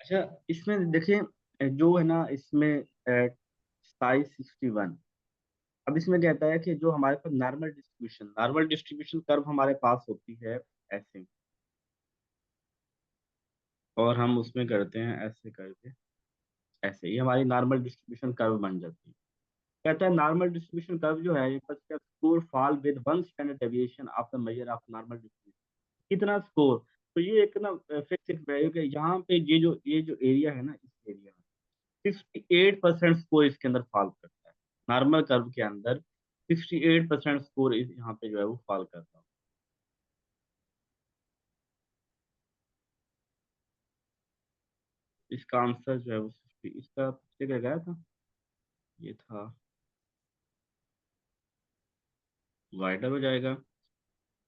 अच्छा, इसमें देखिए, जो है ना इसमें साइज 61। अब इसमें कहता है कि जो हमारे पास नॉर्मल डिस्ट्रीब्यूशन कर्व हमारे पास होती है ऐसे, और हम उसमें करते हैं ऐसे करके, ऐसे ही हमारी नॉर्मल डिस्ट्रीब्यूशन कर्व बन जाती है। कहता है नॉर्मल डिस्ट्रीब्यूशन कर्व जो है, ये score fall with one standard deviation of the measure of normal distribution. कितना स्कोर? तो ये एक ना फिक्स वैल्यू के, यहाँ पे ये जो एरिया है ना, इस एरिया में 68% स्कोर इसके अंदर फॉल करता है। नॉर्मल कर्व के अंदर 68% स्कोर यहाँ पे जो है वो फॉल करता है। इसका आंसर जो है वो 60, इसका पिछले क्या गया था, ये था वाइडर हो जाएगा,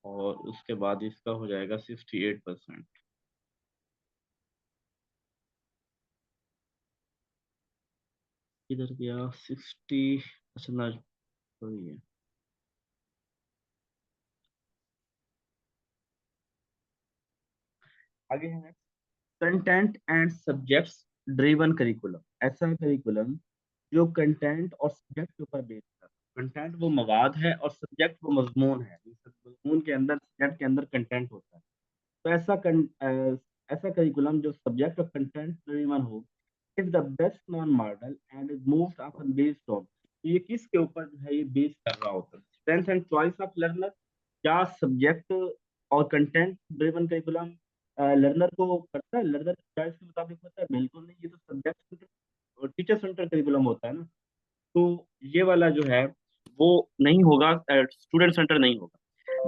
और उसके बाद इसका हो जाएगा 68%। इधर गया 60। अच्छा ना, सही है। आगे है content and subjects driven curriculum. ऐसा करिकुलम जो कंटेंट और सब्जेक्ट के ऊपर बेस्ड है। कंटेंट वो मवाद है और सब्जेक्ट वो मजमून है। मजमून के अंदर, सब्जेक्ट के अंदर कंटेंट होता है। तो ऐसा करिकुलम जो सब्जेक्ट और कंटेंट ड्रिवन हो is the best non model and is most often based on. ये किसके ऊपर जो है ये बेस कर रहा होता है? Strength and choice of learner. क्या सब्जेक्ट और कंटेंट ड्रिवन करिकुलम लर्नर को करता है, लर्नर की चॉइस के मुताबिक होता है? बिल्कुल नहीं, ये तो सब्जेक्ट सेंटर और टीचर सेंटर करिकुलम होता है ना। तो ये वाला जो है वो नहीं होगा, स्टूडेंट सेंटर नहीं होगा।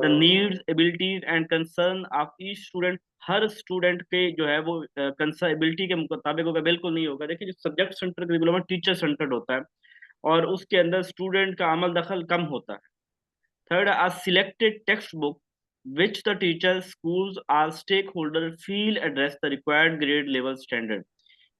The needs abilities and concern of each student. Her student के जो है वो कंसर्न एबिलिटी के मुताबिक होगा, बिल्कुल नहीं होगा। देखिए, जो subject centre curriculum teacher centred होता है, और उसके अंदर स्टूडेंट का अमल दखल कम होता है। Third, a selected textbook which the teachers, schools or stakeholder feel address the required grade level standard।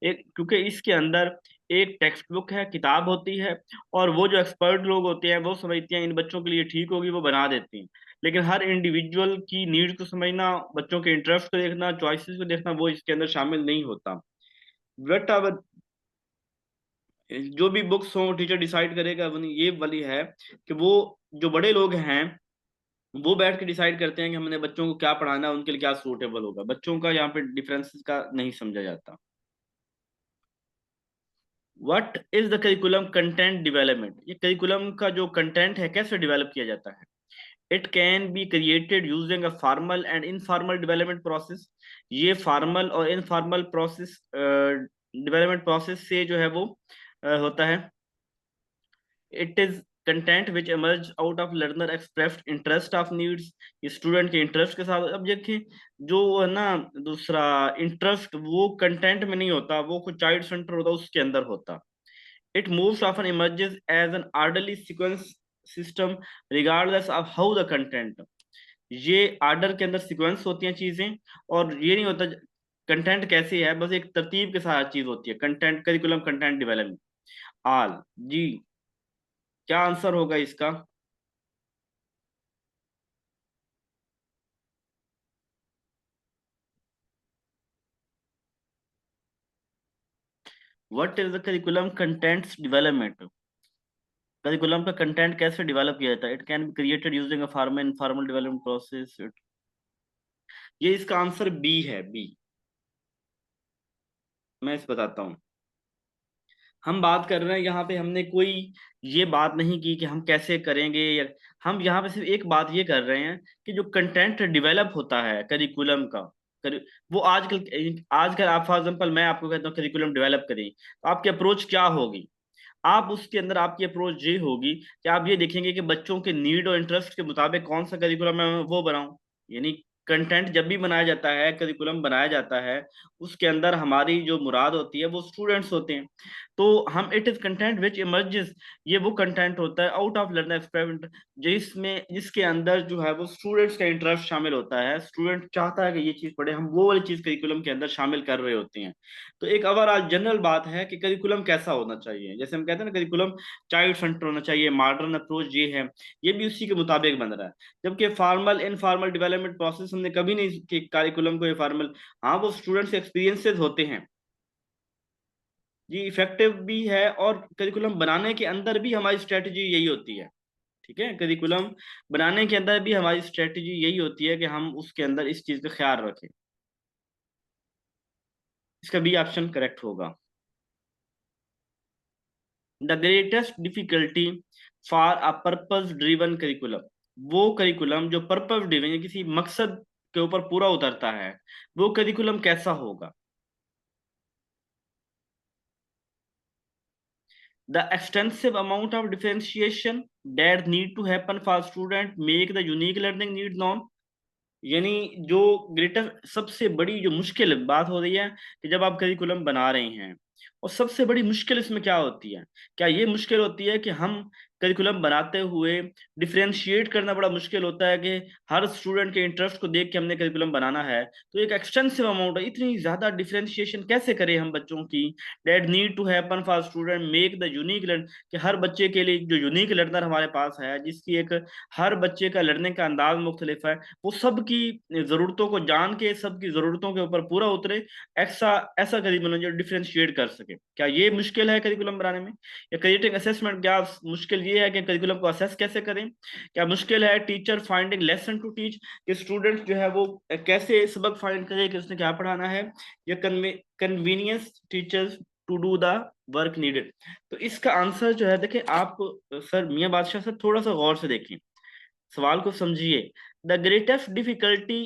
एक, क्योंकि इसके अंदर एक टेक्स्ट बुक है, किताब होती है, और वो जो एक्सपर्ट लोग होते हैं वो समझते हैं इन बच्चों के लिए ठीक होगी, वो बना देती हैं। लेकिन हर इंडिविजुअल की नीड को समझना, बच्चों के इंटरेस्ट को देखना, चॉइसेस को देखना, वो इसके अंदर शामिल नहीं होता। बट अब जो भी बुक्स हो टीचर डिसाइड करेगा, ये वाली है कि वो जो बड़े लोग हैं वो बैठ के डिसाइड करते हैं कि हमने बच्चों को क्या पढ़ाना है, उनके लिए क्या सूटेबल होगा। बच्चों का यहाँ पे डिफरेंसेस का नहीं समझा जाता। What is the curriculum content development. ये करिकुलम का जो कंटेंट है कैसे डेवलप किया जाता है? It can be created using a formal and informal development process. ये फॉर्मल और इनफॉर्मल प्रोसेस, डेवलपमेंट प्रोसेस से जो है वो होता है। It is content which emerge out of learner expressed interest of needs. ये स्टूडेंट के इंटरेस्ट के साथ। अब देखिए, जो है ना दूसरा इंटरेस्ट, वो कंटेंट में नहीं होता, वो कुछ चाइल्ड सेंटर होता, उसके अंदर होता। It moves often emerges as an orderly sequence system regardless of how the content. ये आर्डर के अंदर सीक्वेंस होती हैं चीजें, और ये नहीं होता कंटेंट कैसे है, बस एक तरतीब के साथ चीज होती है। कंटेंट करिकुलम कंटेंट डेवलपमेंट आल। जी, क्या आंसर होगा इसका? What is the curriculum contents development. Curriculum का कंटेंट कैसे डेवलप किया जाता है? It can be created using a formal informal development process. ये इसका आंसर बी है, बी। मैं इस बताता हूँ। हम बात कर रहे हैं यहाँ पे, हमने कोई ये बात नहीं की कि हम कैसे करेंगे, या हम यहाँ पे सिर्फ एक बात ये कर रहे हैं कि जो कंटेंट डेवलप होता है करिकुलम का, वो आजकल आजकल आप फॉर एग्जाम्पल मैं आपको कहता हूँ करिकुलम डेवलप करें, तो आपकी अप्रोच क्या होगी? आप उसके अंदर आपकी अप्रोच ये होगी कि आप ये देखेंगे कि बच्चों के नीड और इंटरेस्ट के मुताबिक कौन सा करिकुलम मैं वो बनाऊं। यानी कंटेंट जब भी बनाया जाता है, करिकुलम बनाया जाता है, उसके अंदर हमारी जो मुराद होती है वो स्टूडेंट्स होते हैं। तो हम it is content which emerges, ये वो कंटेंट होता है आउट ऑफ लर्नर एक्सपेरिमेंट जिसके अंदर जो है वो स्टूडेंट्स का इंटरेस्ट शामिल होता है। स्टूडेंट चाहता है कि ये चीज पढ़े, हम वो वाली चीज करिकुलम के अंदर शामिल कर रहे होते हैं। तो एक ओवरऑल जनरल बात है कि करिकुलम कैसा होना चाहिए। जैसे हम कहते हैं ना, करिकुलम चाइल्ड सेंटर होना चाहिए, मॉडर्न अप्रोच ये है, ये भी उसी के मुताबिक बन रहा है। जबकि फॉर्मल इनफॉर्मल डेवलपमेंट प्रोसेस हमने कभी नहीं कि करिकुलम को ये फॉर्मल। हाँ, वो स्टूडेंट्स एक्सपीरियंसेस होते हैं, जी इफेक्टिव भी है, और करिकुलम बनाने के अंदर भी हमारी स्ट्रेटजी यही होती है। ठीक है, करिकुलम बनाने के अंदर भी हमारी स्ट्रेटजी यही होती है कि हम उसके अंदर इस चीज का ख्याल रखें। इसका बी ऑप्शन करेक्ट होगा। The greatest difficulty for a purpose driven curriculum, वो करिकुलम जो पर्पस ड्रिवन या किसी मकसद के ऊपर पूरा उतरता है, वो करिकुलम कैसा होगा? The extensive amount of differentiation that need to happen for student make the unique learning need known। यानी जो ग्रेटर सबसे बड़ी जो मुश्किल बात हो रही है कि जब आप करिकुलम बना रहे हैं, और सबसे बड़ी मुश्किल इसमें क्या होती है? क्या ये मुश्किल होती है कि हम करिकुलम बनाते हुए डिफरेंशिएट करना बड़ा मुश्किल होता है कि हर स्टूडेंट के इंटरेस्ट को देख के हमने करिकुलम बनाना है, तो एक एक्सटेंसिव अमाउंट है, इतनी ज्यादा डिफरेंशिएशन कैसे करें हम बच्चों की? That need to happen for student make the unique learn, कि हर बच्चे के लिए जो यूनिक लर्नर हमारे पास है, जिसकी एक हर बच्चे का लर्निंग का अंदाज मुख्तलिफ है, वो सबकी जरूरतों को जान के सबकी जरूरतों के ऊपर पूरा उतरे, ऐसा ऐसा करिकुलम जो डिफरेंशिएट कर सके। क्या ये मुश्किल है करिकुलम बनाने में? या क्रिएटिंग असेसमेंट, क्या मुश्किल ये है कि करिकुलम को असेस कैसे करें? क्या मुश्किल है teacher finding lesson to teach, कि स्टूडेंट जो है वो कैसे सबक फाइंड करे कि उसने क्या पढ़ाना है? या convenience teachers to do the work needed? तो इसका आंसर जो है, देखें आप सर मियां बादशाह सर थोड़ा सा गौर से देखें, सवाल को समझिए। The greatest difficulty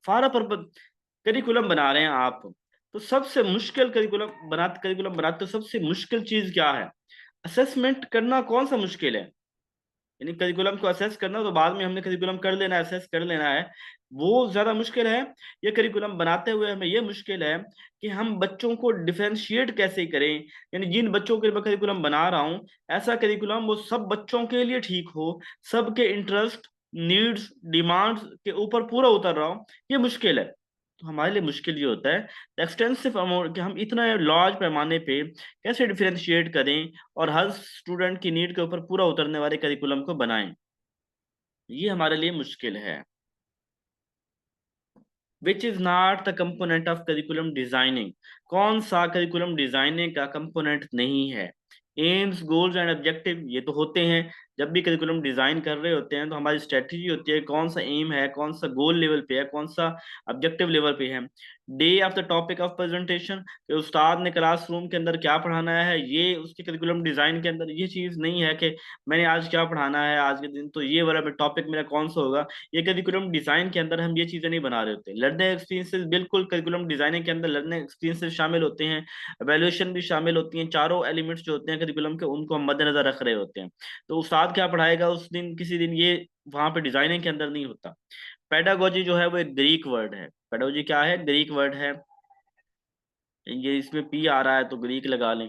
for a purpose, curriculum बना रहे हैं आप, तो सबसे मुश्किल करिकुलम बनाते तो सबसे मुश्किल चीज क्या है? असेसमेंट करना कौन सा मुश्किल है? यानी करिकुलम को असेस करना, तो बाद में हमने करिकुलम कर लेना है, असेस कर लेना है, वो ज्यादा मुश्किल है? ये करिकुलम बनाते हुए हमें ये मुश्किल है कि हम बच्चों को डिफरेंशिएट कैसे करें, यानी जिन बच्चों के लिए मैं करिकुलम बना रहा हूँ, ऐसा करिकुलम वो सब बच्चों के लिए ठीक हो, सबके इंटरेस्ट, नीड्स, डिमांड्स के ऊपर पूरा उतर रहा हो, ये मुश्किल है। तो हमारे लिए मुश्किल ये होता है एक्सटेंसिव अमाउंट, कि हम इतना लार्ज पैमाने पे कैसे डिफरेंशिएट करें और हर स्टूडेंट की नीड के ऊपर पूरा उतरने वाले करिकुलम को बनाएं, ये हमारे लिए मुश्किल है। Which is not the component of curriculum designing, कौन सा करिकुलम डिजाइनिंग का कंपोनेंट नहीं है? एम्स, गोल्स एंड ऑब्जेक्टिव, ये तो होते हैं। जब भी करिकुलम डिजाइन कर रहे होते हैं तो हमारी स्ट्रेटजी होती है कौन सा एम है, कौन सा गोल लेवल पे है, कौन सा ऑब्जेक्टिव लेवल पे है। Day of the topic of presentation, कि उस्ताद ने क्लासरूम के अंदर क्या पढ़ाना है, ये उसके करिकुलम डिजाइन के अंदर ये चीज नहीं है कि मैंने आज क्या पढ़ाना है, आज के दिन तो ये वाला टॉपिक मेरा कौन सा होगा। ये करिकुलम डिजाइन के अंदर हम ये चीजें नहीं बना रहे होते। लर्निंग एक्सपीरियंसेस, बिल्कुल करिकुलम डिजाइनिंग के अंदर लर्निंग एक्सपीरियंसेस शामिल होते हैं, एवेल्युएशन भी शामिल होती हैं, चारों एलिमेंट्स जो होते हैं करिकुलम के, उनको हम मद्देनजर रख रहे होते हैं। तो उस्ताद क्या पढ़ाएगा उस दिन, किसी दिन, ये वहां पे डिजाइनिंग के अंदर नहीं होता। पेडागोजी जो है वो एक ग्रीक वर्ड है। पेडागोजी क्या है? ग्रीक वर्ड है। ये इसमें पी आ रहा है तो ग्रीक लगा लें।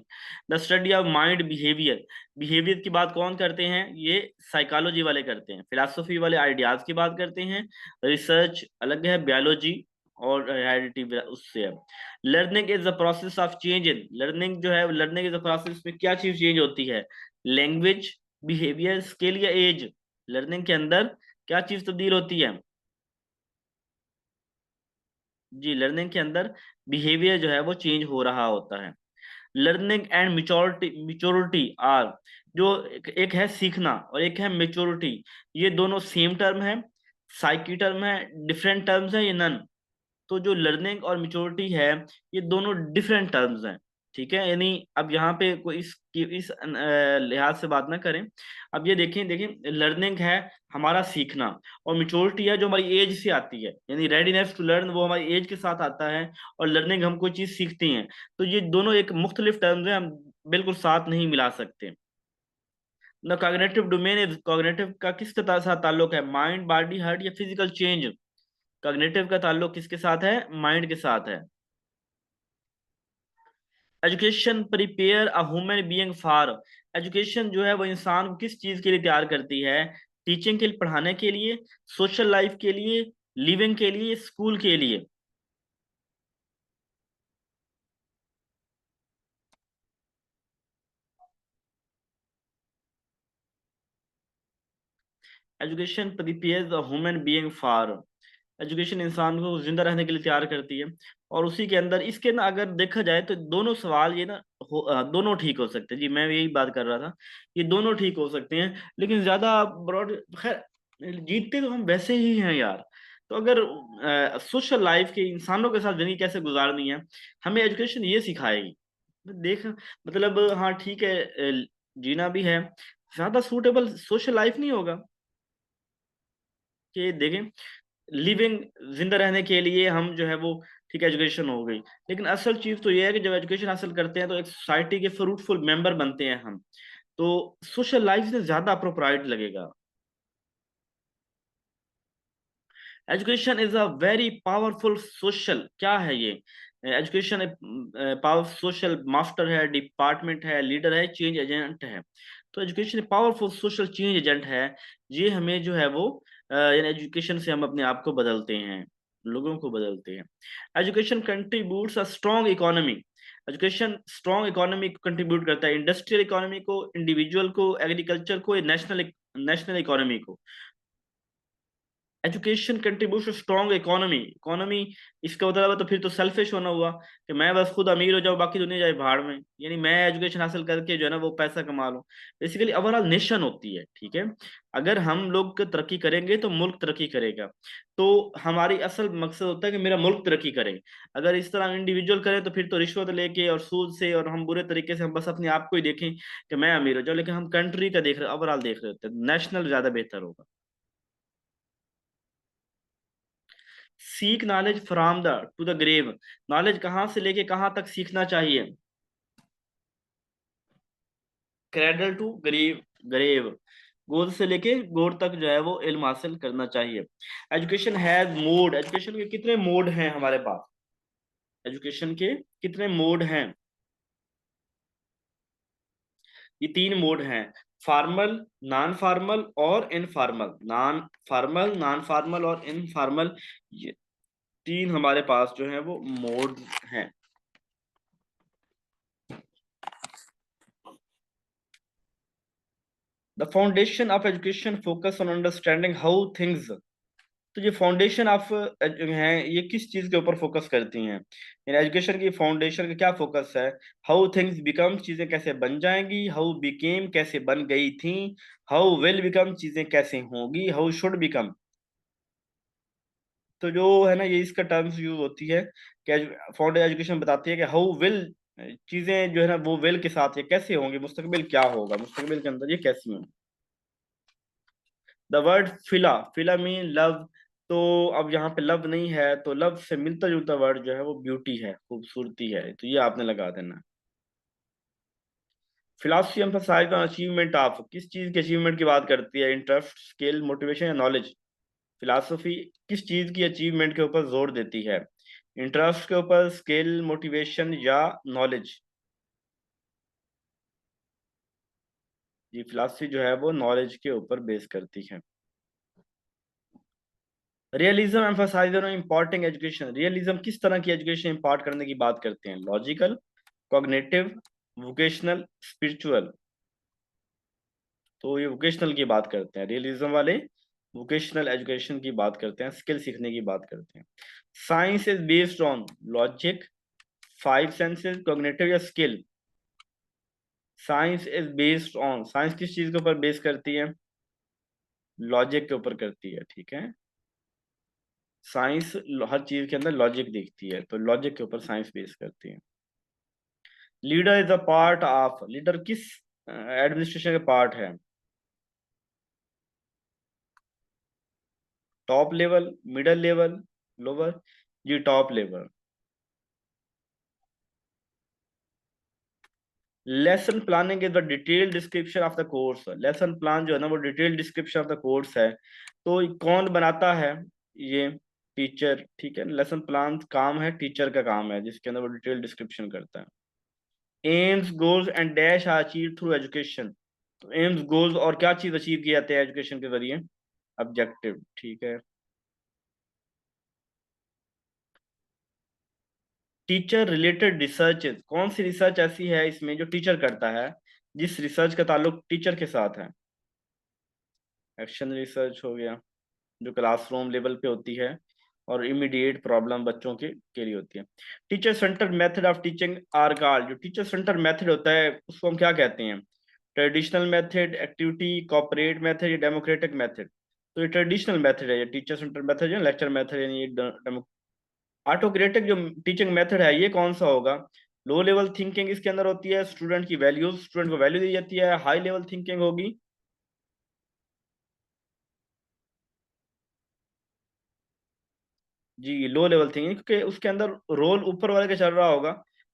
The study of mind behaviour, behaviour की बात कौन करते हैं? ये साइकोलॉजी वाले करते हैं, फिलोसफी वाले आइडियाज की बात करते हैं। रिसर्च अलग है, बायोलॉजी और हेरिडिटी उससे है। Learning is the process of change in, learning जो है, लर्निंग इज द प्रोसेस में क्या चीज चेंज होती है? लैंग्वेज, बिहेवियर, स्किल या एज? लर्निंग के अंदर क्या चीज तब्दील होती है? जी लर्निंग के अंदर बिहेवियर जो है वो चेंज हो रहा होता है। लर्निंग एंड मिच्योरिटी आर, जो एक है सीखना और एक है मेच्योरिटी, ये दोनों सेम टर्म है, साइकी टर्म है, डिफरेंट टर्म्स है, ये नन? तो जो लर्निंग और मेच्योरिटी है, ये दोनों डिफरेंट टर्म्स हैं। ठीक है, यानी अब यहाँ पे कोई इस लिहाज से बात ना करें। अब ये देखें देखें, लर्निंग है हमारा सीखना, और मेच्योरिटी है जो हमारी एज से आती है, यानी रेडीनेस टू लर्न वो हमारी एज के साथ आता है, और लर्निंग हम कोई चीज सीखते हैं। तो ये दोनों एक मुख्तलिफ टर्म्स हैं, हम बिल्कुल साथ नहीं मिला सकते। न कॉग्निटिव डोमेन इज, कॉग्निटिव का किसके साथ ताल्लुक है? माइंड, बॉडी, हार्ट या फिजिकल चेंज? कॉग्निटिव का ताल्लुक किसके साथ है? माइंड के साथ है। Education prepare a human being for, education जो है वो इंसान को किस चीज के लिए तैयार करती है? टीचिंग के लिए, पढ़ाने के लिए, सोशल लाइफ के लिए, लिविंग के लिए, स्कूल के लिए? Education prepares a human being for, education इंसान को जिंदा रहने के लिए तैयार करती है। और उसी के अंदर इसके ना अगर देखा जाए तो दोनों सवाल ये ना दोनों ठीक हो सकते हैं जी, मैं यही बात कर रहा था। ये दोनों ठीक हो सकते हैं, लेकिन ज्यादा ब्रॉड, खैर जीतते तो हम वैसे ही हैं यार। तो अगर सोशल लाइफ के इंसानों के साथ जिंदगी कैसे गुजारनी है, हमें एजुकेशन ये सिखाएगी। देख, मतलब हाँ ठीक है, जीना भी है, ज्यादा सूटेबल सोशल लाइफ नहीं होगा कि देखें, लिविंग, जिंदा रहने के लिए हम जो है वो, ठीक है एजुकेशन हो गई, लेकिन असल चीज तो ये है कि जब एजुकेशन हासिल करते हैं तो एक सोसाइटी के फ्रूटफुल मेंबर बनते हैं हम। तो सोशल लाइफ से ज्यादा अप्रोप्राइट लगेगा। Education is a very powerful social, क्या है ये, एजुकेशन पावर सोशल मास्टर है, डिपार्टमेंट है, लीडर है, चेंज एजेंट है। तो education powerful social change agent है। ये हमें जो है वो यानी एजुकेशन से हम अपने आप को बदलते हैं, लोगों को बदलते हैं। Education contributes a strong economy. Education strong economy को कंट्रीब्यूट करता है, इंडस्ट्रियल इकोनॉमी को, इंडिविजुअल को, एग्रीकल्चर को, नेशनल नेशनल इकोनॉमी को। Education contribution strong economy, economy इसका मतलब है तो फिर तो सेल्फिश होना हुआ कि मैं बस खुद अमीर हो जाऊं बाकी दुनिया जाए भाड़ में, यानी मैं एजुकेशन हासिल करके जो है ना वो पैसा कमा लूं। बेसिकली ओवरऑल नेशन होती है, ठीक है। अगर हम लोग तरक्की करेंगे तो मुल्क तरक्की करेगा। तो हमारी असल मकसद होता है कि मेरा मुल्क तरक्की करे। अगर इस तरह इंडिविजुअल करें तो फिर तो रिश्वत लेके और सूद से और हम बुरे तरीके से हम बस अपने आप को ही देखें कि मैं अमीर हो जाऊं, लेकिन हम कंट्री का देख रहे, ओवरऑल देख रहे होते हैं, नेशनल ज्यादा बेहतर होगा। Seek knowledge from the to the grave. Knowledge कहाँ से लेके कहाँ तक सीखना चाहिए, क्रेडल टू ग्रेव, ग्रेव, गोद से लेके गोद तक जो है वो इल्म हासिल करना चाहिए। एजुकेशन हैज मोड, एजुकेशन के कितने मोड हैं हमारे पास, एजुकेशन के कितने मोड हैं, ये तीन मोड हैं, फॉर्मल, नॉन फॉर्मल और informal, non formal, non formal और इनफॉर्मल, ये तीन हमारे पास जो है वो मोड हैं। The foundation of education focus on understanding how things. तो ये फाउंडेशन ऑफ हैं, ये किस चीज के ऊपर फोकस करती हैं, यानी एजुकेशन की फाउंडेशन का क्या फोकस है। हाउ थिंग्स बिकम, चीजें कैसे बन जाएंगी, हाउ बिकेम, कैसे बन गई थी, हाउ विल बिकम, चीजें कैसे होंगी, हाउ शुड बिकम। तो जो है ना ये इसका टर्म्स यूज होती है कि फाउंडेशन एजुकेशन बताती है कि हाउ विल, चीजें जो है ना वो विल के साथ ये कैसे होंगी, मुस्तकबिल क्या होगा, मुस्तकबिल के अंदर ये कैसी होंगी। The word phila, phila mean love. तो अब यहाँ पे लव नहीं है, तो लव से मिलता जुलता वर्ड जो है वो ब्यूटी है, खूबसूरती है, तो ये आपने लगा देना। Philosophy emphasise on achievement of, किस चीज के अचीवमेंट की बात करती है, इंटरेस्ट, स्किल, मोटिवेशन या नॉलेज। फिलोसफी किस चीज की अचीवमेंट के ऊपर जोर देती है, इंटरेस्ट के ऊपर, स्किल, मोटिवेशन या नॉलेज। ये फिलोसफी जो है वो नॉलेज के ऊपर बेस करती है। Realism emphasise on importing education, realism किस तरह की एजुकेशन इम्पार्ट करने की बात करते हैं, लॉजिकल, कॉग्निटिव, वोकेशनल, स्पिरिचुअल। तो ये वोकेशनल की बात करते हैं रियलिज्म वाले, वोकेशनल एजुकेशन की बात करते हैं, स्किल सीखने की बात करते हैं। Science is based on logic, five senses, cognitive या skill. Science is based on, science किस चीज के ऊपर बेस करती है, लॉजिक के ऊपर करती है, ठीक है। साइंस हर चीज के अंदर लॉजिक देखती है, तो लॉजिक के ऊपर साइंस बेस करती है। Leader is a part of, leader किस एडमिनिस्ट्रेशन का पार्ट है, top level, middle level, lower, जी top level. Lesson planning is the detail description of the course, lesson plan जो है ना वो detail description of the course है। तो कौन बनाता है, ये टीचर, ठीक है। लेसन प्लान काम है, टीचर का काम है, जिसके अंदर वो डिटेल डिस्क्रिप्शन करता है। Aims, goals and dash are achieve through education. तो एम्स, गोल्स और क्या चीज अचीव किए जाते हैं एजुकेशन के जरिए, ऑब्जेक्टिव, ठीक है। टीचर रिलेटेड रिसर्च, कौन सी रिसर्च ऐसी है इसमें जो टीचर करता है, जिस रिसर्च का ताल्लुक टीचर के साथ है। एक्शन रिसर्च हो गया, जो क्लासरूम लेवल पे होती है, और इमीडिएट प्रॉब्लम बच्चों के लिए होती है। Teacher centre method of teaching are called, जो टीचर सेंटर मेथड होता है उसको हम क्या कहते हैं? Traditional method, activity cooperate method या डेमोक्रेटिक मेथड? तो ये ट्रेडिशनल मेथड है, ये टीचर सेंटर मेथड है, लेक्चर मेथड है ये। ऑटोक्रेटिक जो टीचिंग मेथड है ये कौन सा होगा? लो लेवल थिंकिंग इसके अंदर होती है, स्टूडेंट की वैल्यूज, स्टूडेंट को वैल्यू दी जाती है। हाई लेवल थिंकिंग होगी, जी लो लेवल थिंकिंग, क्योंकि उसके अंदर रोल ऊपर वाले का चल रहा होगा,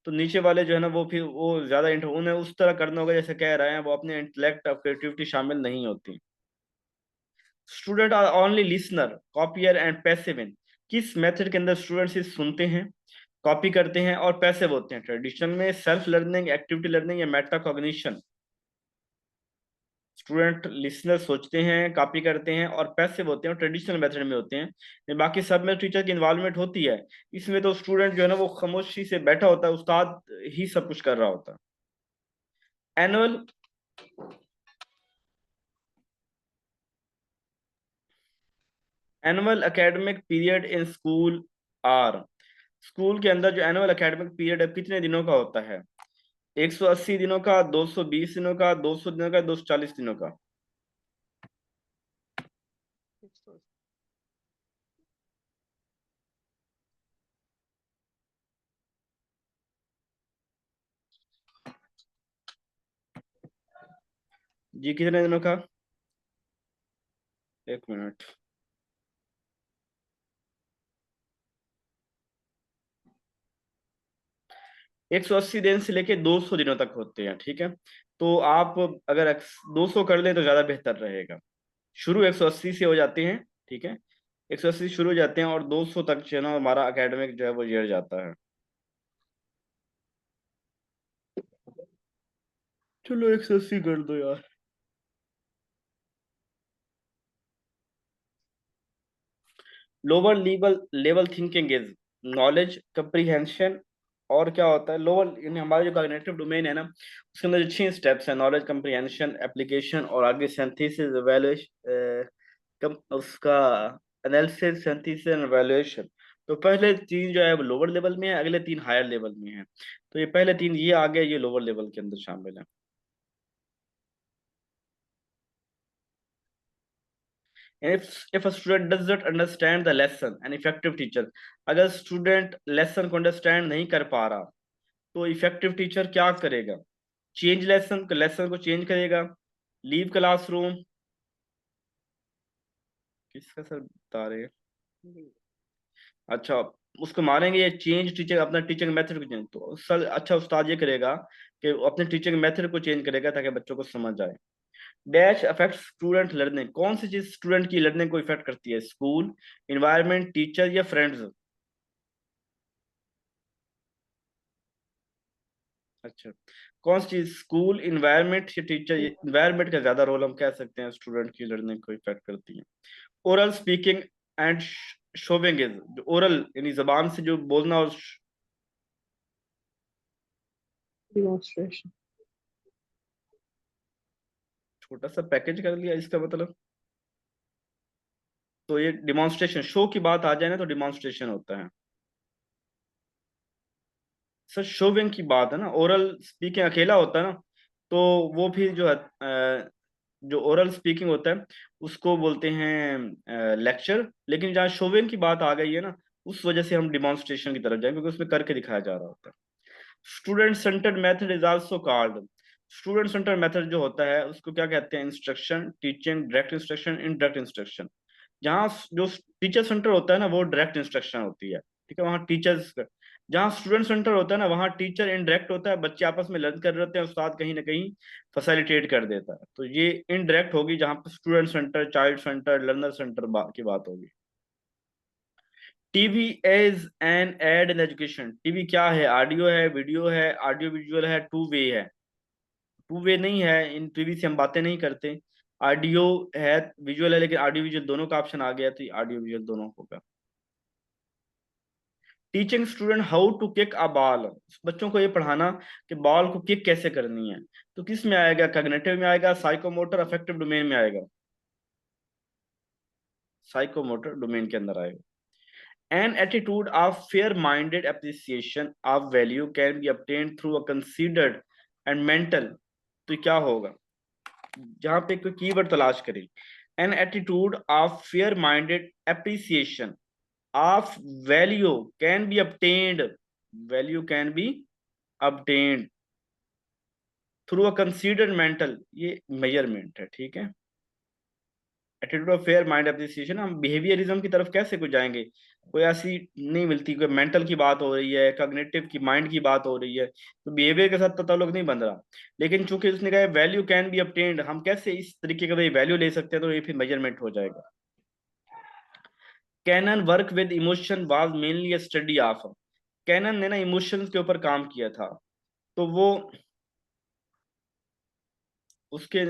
तो नीचे वाले जो है ना वो फिर वो ज्यादा उन्हें उस तरह करना होगा जैसे कह रहे हैं, वो अपने इंटेलेक्ट और क्रिएटिविटी शामिल नहीं होती। Student are only listener, copier and passive in, किस मेथड के अंदर स्टूडेंट सिर्फ सुनते हैं, कॉपी करते हैं और पैसिव होते हैं? ट्रेडिशनल में सेल्फ लर्निंग, एक्टिविटी लर्निंग या मेटा कॉग्निशन? स्टूडेंट लिसनर सोचते हैं, कॉपी करते हैं और पैसिव होते हैं, ट्रेडिशनल मेथड में होते हैं। बाकी सब में टीचर की इन्वॉल्वमेंट होती है, इसमें तो स्टूडेंट जो है ना वो खामोशी से बैठा होता है, उस्ताद ही सब कुछ कर रहा होता है। Annual annual academic period in school are, school के अंदर जो एनुअल एकेडमिक पीरियड है कितने दिनों का होता है? 180 दिनों का, 220 दिनों का, 200 दिनों का, 240 दिनों का? जी कितने दिनों का? एक मिनट। 180 दिन से लेके 200 दिनों तक होते हैं, ठीक है। तो आप अगर 200 कर लें तो ज्यादा बेहतर रहेगा। शुरू 180 से हो जाते हैं, ठीक है, 180 शुरू हो जाते हैं और 200 तक जो है ना हमारा एकेडमिक जो है वो ईयर जाता है। चलो 180 कर दो यार। Lower level level thinking is knowledge comprehension, और क्या होता है लोअर, यानी हमारा जो कॉग्निटिव डोमेन है ना उसके अंदर जो 6 स्टेप्स है, नॉलेज कंप्रीहेंशन, एप्लीकेशन और आगे सिंथेसिस, इवैल्यूएशन, उसका एनालिसिस, सिंथेसिस एंड इवैल्यूएशन। तो पहले 3 जो है वो लोअर लेवल में है, अगले 3 हायर लेवल में है। तो ये पहले 3 ये आ गए, ये लोअर लेवल के अंदर शामिल है। If a student does not understand the lesson, an effective teacher, अगर स्टूडेंट लेसन को अंडरस्टैंड नहीं कर पा रहा तो इफेक्टिव टीचर क्या करेगा? चेंज लेसन, लेसन को चेंज करेगा, लीव क्लासरूम, किसका सर बता रहे हैं? अच्छा, उसको मारेंगे या चेंज टीचर, अपना टीचिंग मेथड को चेंज? तो सर अच्छा उस्ताद ये करेगा कि वो अपने टीचिंग मेथड को चेंज करेगा ताकि बच्चों को समझ आए। डैश अफेक्ट स्टूडेंट लर्निंग, कौन सी चीज स्टूडेंट की लर्निंग को इफेक्ट करती है? स्कूल, इन्वायरमेंट, टीचर या फ्रेंड्स? अच्छा, कौन सी चीज, स्कूल, इन्वायरमेंट या टीचर? इन्वायरमेंट का ज्यादा रोल हम कह सकते हैं स्टूडेंट की लर्निंग को इफेक्ट करती है। Oral speaking and showing is, जो ओरल यानी जबान से जो बोलना और डिमॉन्स्ट्रेशन। छोटा सा पैकेज कर लिया इसका मतलब। तो ये डिमॉन्स्ट्रेशन, शो की बात आ जाए ना तो डिमॉन्स्ट्रेशन होता है। सर शोविंग की बात है ना, ओरल स्पीकिंग अकेला होता है ना, तो वो फिर जो है जो ओरल स्पीकिंग होता है उसको बोलते हैं लेक्चर। लेकिन जहाँ शोविंग की बात आ गई है ना, उस वजह से हम डिमॉन्स्ट्रेशन की तरफ जाएंगे क्योंकि उसमें करके दिखाया जा रहा होता है। Student centred method is also called, student centred method जो होता है उसको क्या कहते हैं? Instruction, teaching, direct instruction, indirect instruction. जहाँ जो टीचर सेंटर होता है ना वो डायरेक्ट इंस्ट्रक्शन होती है, ठीक है, वहाँ टीचर्स। जहाँ स्टूडेंट सेंटर होता है ना वहाँ टीचर इनडायरेक्ट होता है, बच्चे आपस में लर्न कर रहे होते हैं, उस्ताद कहीं ना कहीं फैसिलिटेट कर देता है। तो ये इनडायरेक्ट होगी जहाँ पर student centre, child centre, learner centre की बात होगी। TV as an aid in education, TV क्या है? ऑडियो है, वीडियो है, ऑडियो विजुअल है, टू वे है? टू वे नहीं है, इन टीवी से हम बातें नहीं करते। ऑडियो है, विजुअल है, लेकिन ऑडियो विजुअल दोनों का ऑप्शन आ गया तो ऑडियो विजुअल दोनों होगा। Teaching student how to kick a ball, बच्चों को ये पढ़ाना कि बॉल को किक कैसे करनी है, तो किस में आएगा? कॉग्निटिव में आएगा, साइकोमोटर, अफेक्टिव डोमेन में आएगा? साइकोमोटर डोमेन के अंदर आएगा। An attitude of fair-minded appreciation of value can be obtained through a considered and mental. तो क्या होगा, जहां पे कोई कीवर्ड तलाश करें, an attitude of fair minded appreciation of value can be obtained, value can be obtained through a considered mental, ये measurement है, ठीक है। Attitude of fair mind appreciation, हम बिहेवियरिज्म की तरफ कैसे को जाएंगे, कोई ऐसी नहीं मिलती, कोई मेंटल की बात हो रही है, कॉग्निटिव की, माइंड की बात हो रही है, तो बिहेवियर के साथ तो ताल्लुक नहीं बन रहा। लेकिन चूंकि उसने कहा वैल्यू कैन बी obtained, हम कैसे इस तरीके का वैल्यू ले सकते हैं, तो ये फिर मेजरमेंट हो जाएगा। Cannon work with emotion was mainly a study of, Cannon ने ना इमोशंस के ऊपर काम किया था, तो वो उसके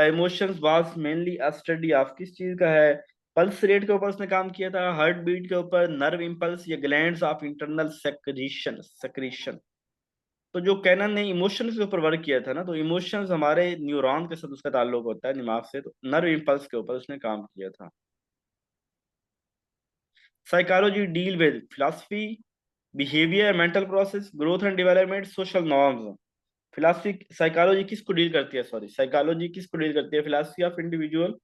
emotions was mainly a study of किस चीज का है, पल्स रेट के ऊपर उसने काम किया था, हार्ट बीट के ऊपर, नर्व इंपल्स या glands of internal secretion secretion. तो जो कैनन ने इमोशंस के ऊपर वर्क किया था ना, तो इमोशंस हमारे न्यूरॉन के साथ उसका ताल्लुक होता है, दिमाग से, तो नर्व इंपल्स के ऊपर उसने काम किया था। Psychology deal with philosophy, behaviour, mental process, growth and development, social norms. Philosophy, psychology किसको डील करती है, सॉरी, साइकोलॉजी किसको डील करती है, फिलोसफी ऑफ इंडिविजुअल,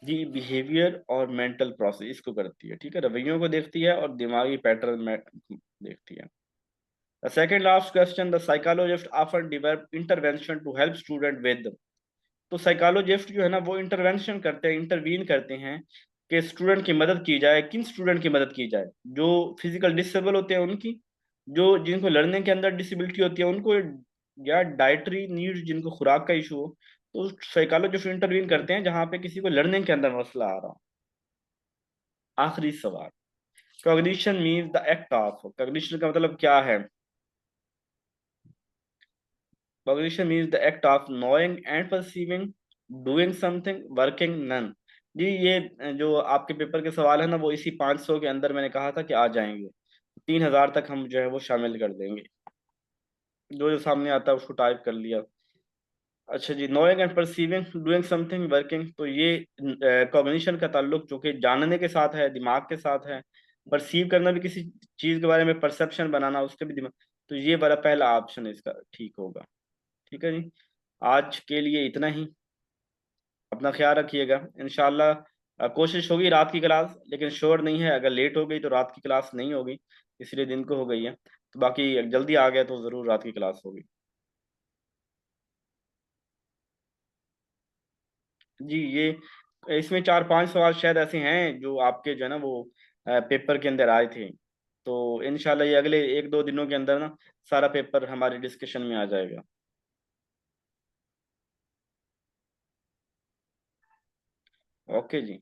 जी, बिहेवियर और मेंटल प्रोसेस इसको करती है, ठीक है, रवैयों को देखती है और दिमागी पैटर्न में देखती है। The second last question, the psychologist often develop intervention to help student with, तो साइकोलॉजिस्ट जो है ना वो इंटरवेंशन करते हैं, इंटरवीन करते हैं कि स्टूडेंट की मदद की जाए, किन स्टूडेंट की मदद की जाए, जो फिजिकल डिसेबल होते हैं उनकी, जो जिनको लर्निंग के अंदर डिसेबिलिटी होती है उनको, या डाइटरी नीड्स जिनको खुराक का इशू हो, तो साइकोलॉजिस्ट इंटरवीन करते हैं जहां पे किसी को लर्निंग के अंदर मसला आ रहा हो। आखिरी सवाल, cognition means the act of, cognition का मतलब क्या है, cognition means the act of knowing and perceiving, doing something, working none. जी, ये जो आपके पेपर के सवाल है ना, वो इसी 500 के अंदर मैंने कहा था कि आ जाएंगे, 3000 तक हम जो है वो शामिल कर देंगे, जो जो सामने आता है उसको टाइप कर लिया। अच्छा जी, knowing and perceiving, doing something, working, तो ये कॉग्निशन का ताल्लुक चूंकि जानने के साथ है, दिमाग के साथ है, परसीव करना भी किसी चीज के बारे में, परसेप्शन बनाना उसके भी दिमाग, तो ये वाला पहला ऑप्शन इसका ठीक होगा। ठीक है जी, आज के लिए इतना ही, अपना ख्याल रखिएगा, इंशाल्लाह कोशिश होगी रात की क्लास, लेकिन श्योर नहीं है, अगर लेट हो गई तो रात की क्लास नहीं होगी, इसलिए दिन को हो गई है, तो बाकी जल्दी आ गया तो ज़रूर रात की क्लास होगी। जी, ये इसमें 4-5 सवाल शायद ऐसे हैं जो आपके जो है ना वो पेपर के अंदर आए थे, तो इंशाल्लाह ये अगले 1-2 दिनों के अंदर ना सारा पेपर हमारी डिस्कशन में आ जाएगा। ओके जी।